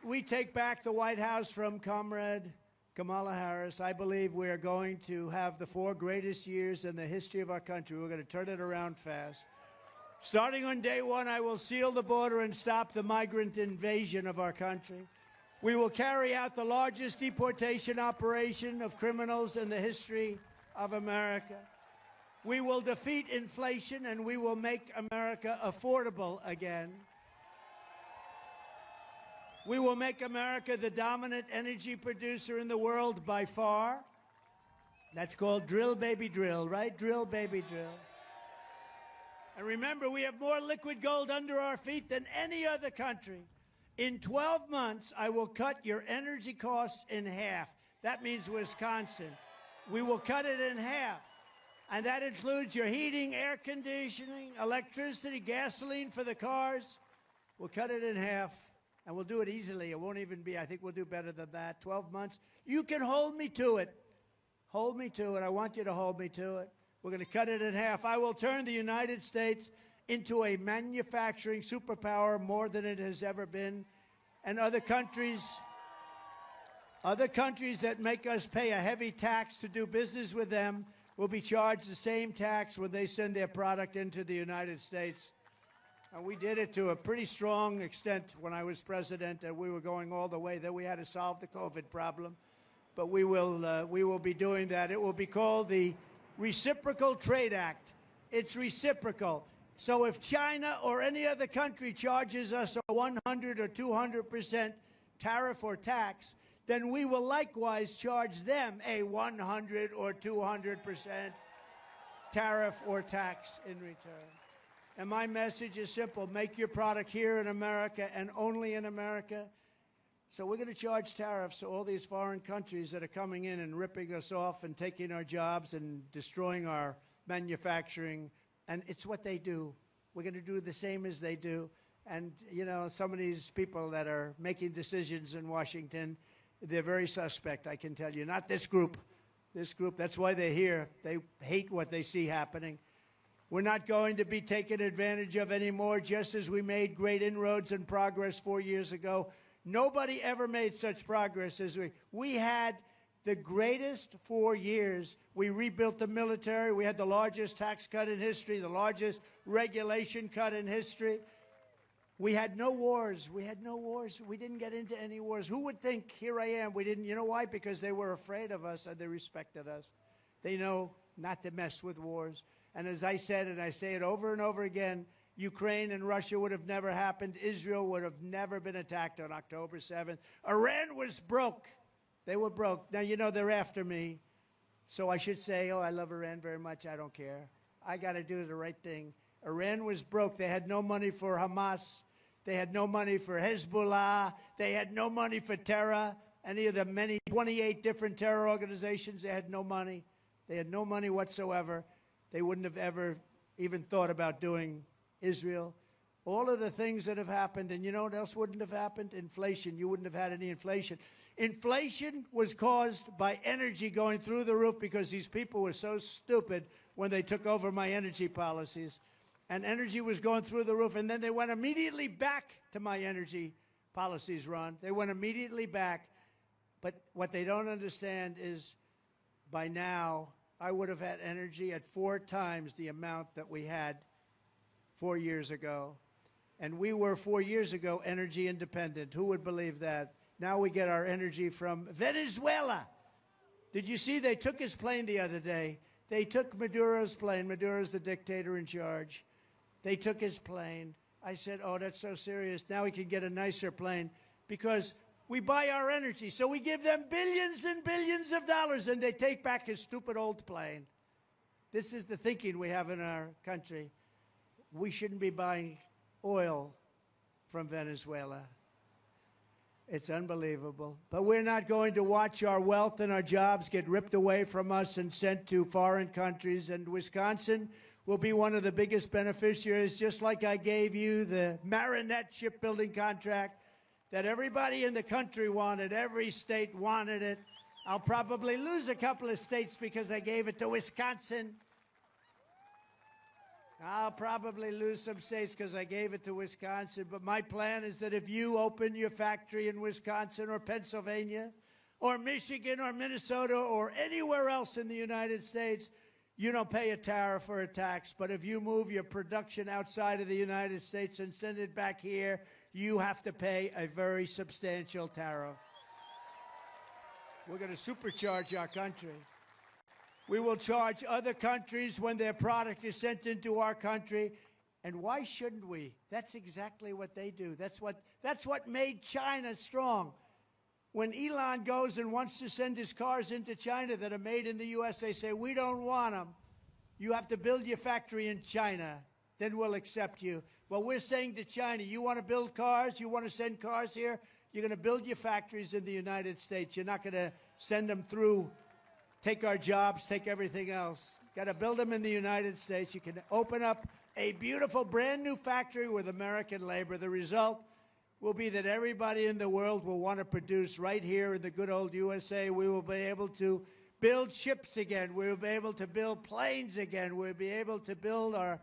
we take back the White House from Comrade Kamala Harris, I believe we are going to have the 4 greatest years in the history of our country. We're going to turn it around fast. Starting on day 1, I will seal the border and stop the migrant invasion of our country. We will carry out the largest deportation operation of criminals in the history of America. We will defeat inflation, and we will make America affordable again. We will make America the dominant energy producer in the world by far. That's called drill, baby, drill, right? Drill, baby, drill. And remember, we have more liquid gold under our feet than any other country. In 12 months, I will cut your energy costs in half. That means Wisconsin. We will cut it in half. And that includes your heating, air conditioning, electricity, gasoline for the cars. We'll cut it in half. And we'll do it easily. It won't even be, I think we'll do better than that. 12 months. You can hold me to it. Hold me to it. I want you to hold me to it. We're going to cut it in half. I will turn the United States into a manufacturing superpower more than it has ever been. And other countries that make us pay a heavy tax to do business with them will be charged the same tax when they send their product into the United States. And we did it to a pretty strong extent when I was president, and we were going all the way. Then we had to solve the COVID problem. But we will be doing that. It will be called the Reciprocal Trade Act. It's reciprocal. So if China or any other country charges us a 100 or 200% tariff or tax, then we will likewise charge them a 100 or 200% tariff or tax in return. And my message is simple. Make your product here in America and only in America. So we're going to charge tariffs to all these foreign countries that are coming in and ripping us off and taking our jobs and destroying our manufacturing. And it's what they do. We're going to do the same as they do. And, you know, some of these people that are making decisions in Washington, they're very suspect, I can tell you. Not this group. This group, that's why they're here. They hate what they see happening. We're not going to be taken advantage of anymore, just as we made great inroads and progress 4 years ago. Nobody ever made such progress as we had the greatest 4 years. We rebuilt the military. We had the largest tax cut in history, the largest regulation cut in history. We had no wars. We had no wars. We didn't get into any wars. Who would think, here I am, we didn't, you know why? Because they were afraid of us and they respected us. They know not to mess with wars. And as I said, and I say it over and over again, Ukraine and Russia would have never happened. Israel would have never been attacked on October 7th. Iran was broke. They were broke. Now, you know, they're after me. So I should say, oh, I love Iran very much. I don't care. I got to do the right thing. Iran was broke. They had no money for Hamas. They had no money for Hezbollah. They had no money for terror. Any of the many 28 different terror organizations, they had no money. They had no money whatsoever. They wouldn't have ever even thought about doing Israel. All of the things that have happened, and you know what else wouldn't have happened? Inflation. You wouldn't have had any inflation. Inflation was caused by energy going through the roof because these people were so stupid when they took over my energy policies. And energy was going through the roof, and then they went immediately back to my energy policies, Ron. They went immediately back. But what they don't understand is by now, I would have had energy at 4 times the amount that we had 4 years ago. And we were 4 years ago energy independent. Who would believe that? Now we get our energy from Venezuela. Did you see they took his plane the other day? They took Maduro's plane. Maduro's the dictator in charge. They took his plane. I said, oh, that's so serious. Now we can get a nicer plane because we buy our energy. So we give them billions and billions of dollars, and they take back his stupid old plane. This is the thinking we have in our country. We shouldn't be buying oil from Venezuela. It's unbelievable. But we're not going to watch our wealth and our jobs get ripped away from us and sent to foreign countries. And Wisconsin will be one of the biggest beneficiaries, just like I gave you the Marinette shipbuilding contract that everybody in the country wanted. Every state wanted it. I'll probably lose a couple of states because I gave it to Wisconsin. I'll probably lose some states because I gave it to Wisconsin, but my plan is that if you open your factory in Wisconsin or Pennsylvania or Michigan or Minnesota or anywhere else in the United States, you don't pay a tariff or a tax. But if you move your production outside of the United States and send it back here, you have to pay a very substantial tariff. We're going to supercharge our country. We will charge other countries when their product is sent into our country. And why shouldn't we? That's exactly what they do. That's what made China strong. When Elon goes and wants to send his cars into China that are made in the U.S., they say, we don't want them. You have to build your factory in China. Then we'll accept you. Well, we're saying to China, you want to build cars? You want to send cars here? You're going to build your factories in the United States. You're not going to send them through, take our jobs, take everything else. Got to build them in the United States. You can open up a beautiful brand new factory with American labor. The result will be that everybody in the world will want to produce right here in the good old USA. We will be able to build ships again. We will be able to build planes again. We'll be able to build our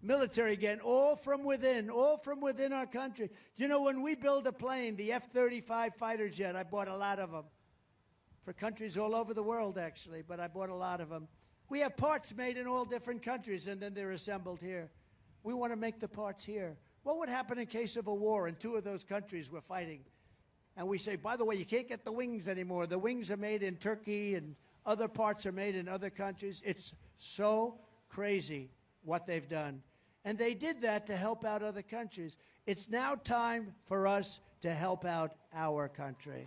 military again, all from within our country. You know, when we build a plane, the F-35 fighter jet, I bought a lot of them. For countries all over the world, actually, but I bought a lot of them. We have parts made in all different countries, and then they're assembled here. We want to make the parts here. What would happen in case of a war and two of those countries were fighting? And we say, by the way, you can't get the wings anymore. The wings are made in Turkey, and other parts are made in other countries. It's so crazy what they've done. And they did that to help out other countries. It's now time for us to help out our country.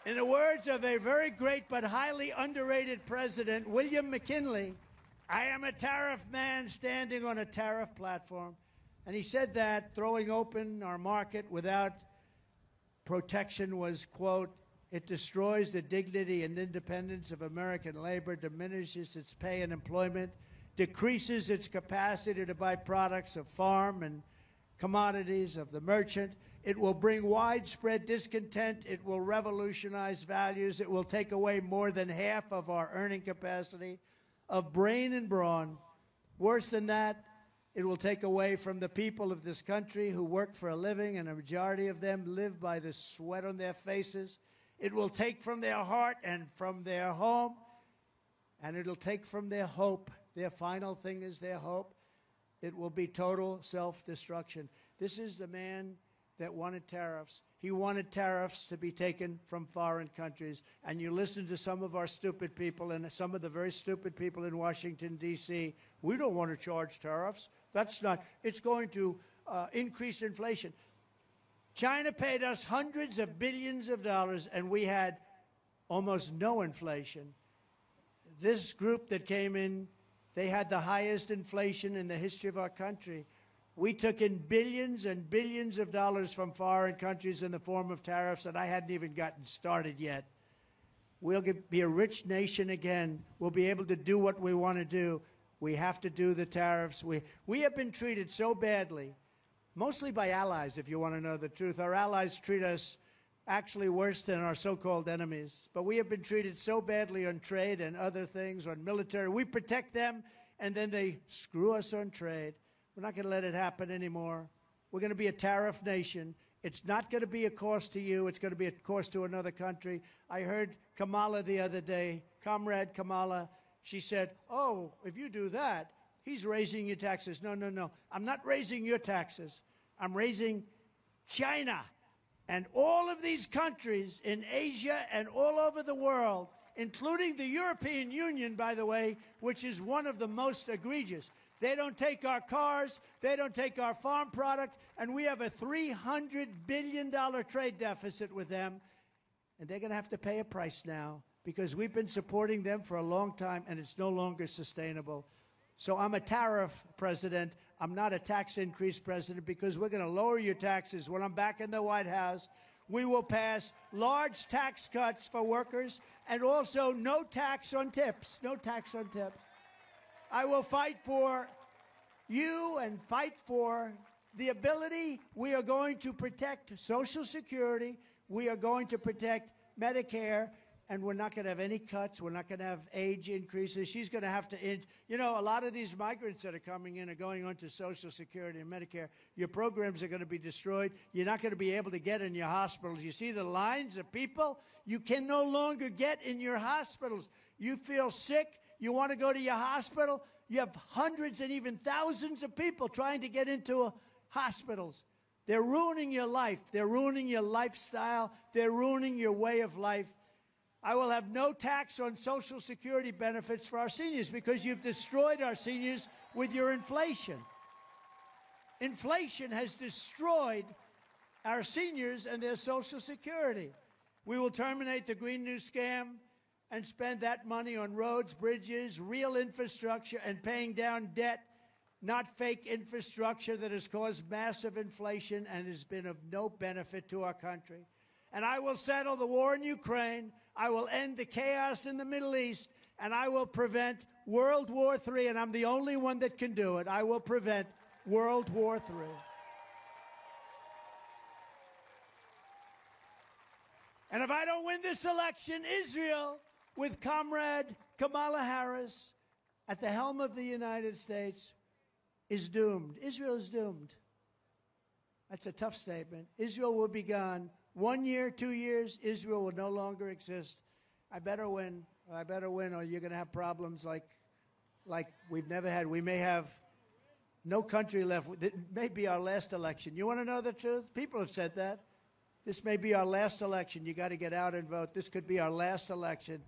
In the words of a very great but highly underrated president, William McKinley, I am a tariff man standing on a tariff platform. And he said that throwing open our market without protection was, quote, it destroys the dignity and independence of American labor, diminishes its pay and employment, decreases its capacity to buy products of farm and commodities of the merchant. It will bring widespread discontent. It will revolutionize values. It will take away more than half of our earning capacity of brain and brawn. Worse than that, it will take away from the people of this country who work for a living, and a majority of them live by the sweat on their faces. It will take from their heart and from their home, and it'll take from their hope. Their final thing is their hope. It will be total self-destruction. This is the man that wanted tariffs. He wanted tariffs to be taken from foreign countries. And you listen to some of our stupid people and some of the very stupid people in Washington, D.C. We don't want to charge tariffs. That's not, it's going to increase inflation. China paid us hundreds of billions of dollars, and we had almost no inflation. This group that came in, they had the highest inflation in the history of our country. We took in billions and billions of dollars from foreign countries in the form of tariffs, and I hadn't even gotten started yet. We'll be a rich nation again. We'll be able to do what we want to do. We have to do the tariffs. We have been treated so badly, mostly by allies, if you want to know the truth. Our allies treat us actually worse than our so-called enemies. But we have been treated so badly on trade and other things, on military. We protect them, and then they screw us on trade. We're not going to let it happen anymore. We're going to be a tariff nation. It's not going to be a cost to you. It's going to be a cost to another country. I heard Kamala the other day, Comrade Kamala, she said, oh, if you do that, he's raising your taxes. No, no, no. I'm not raising your taxes. I'm raising China and all of these countries in Asia and all over the world, including the European Union, by the way, which is one of the most egregious. They don't take our cars, they don't take our farm product, and we have a $300 billion trade deficit with them. And they're going to have to pay a price now because we've been supporting them for a long time, and it's no longer sustainable. So I'm a tariff president. I'm not a tax increase president because we're going to lower your taxes. When I'm back in the White House, we will pass large tax cuts for workers and also no tax on tips. No tax on tips. I will fight for you and fight for the ability. We are going to protect Social Security. We are going to protect Medicare. and we're not going to have any cuts. We're not going to have age increases. She's going to have to, you know, a lot of these migrants that are coming in are going on to Social Security and Medicare. Your programs are going to be destroyed. You're not going to be able to get in your hospitals. You see the lines of people? You can no longer get in your hospitals. You feel sick. You want to go to your hospital. You have hundreds and even thousands of people trying to get into hospitals. They're ruining your life. They're ruining your lifestyle. They're ruining your way of life. I will have no tax on Social Security benefits for our seniors because you've destroyed our seniors with your inflation. Inflation has destroyed our seniors and their Social Security. We will terminate the Green New Scam and spend that money on roads, bridges, real infrastructure, and paying down debt, not fake infrastructure that has caused massive inflation and has been of no benefit to our country. And I will settle the war in Ukraine. I will end the chaos in the Middle East, and I will prevent World War III, and I'm the only one that can do it. I will prevent World War III. And if I don't win this election, Israel, with Comrade Kamala Harris at the helm of the United States, is doomed. Israel is doomed. That's a tough statement. Israel will be gone. 1 year, 2 years, Israel will no longer exist. I better win. I better win, or you're going to have problems like we've never had. We may have no country left. It may be our last election. You want to know the truth? People have said that. This may be our last election. You got to get out and vote. This could be our last election.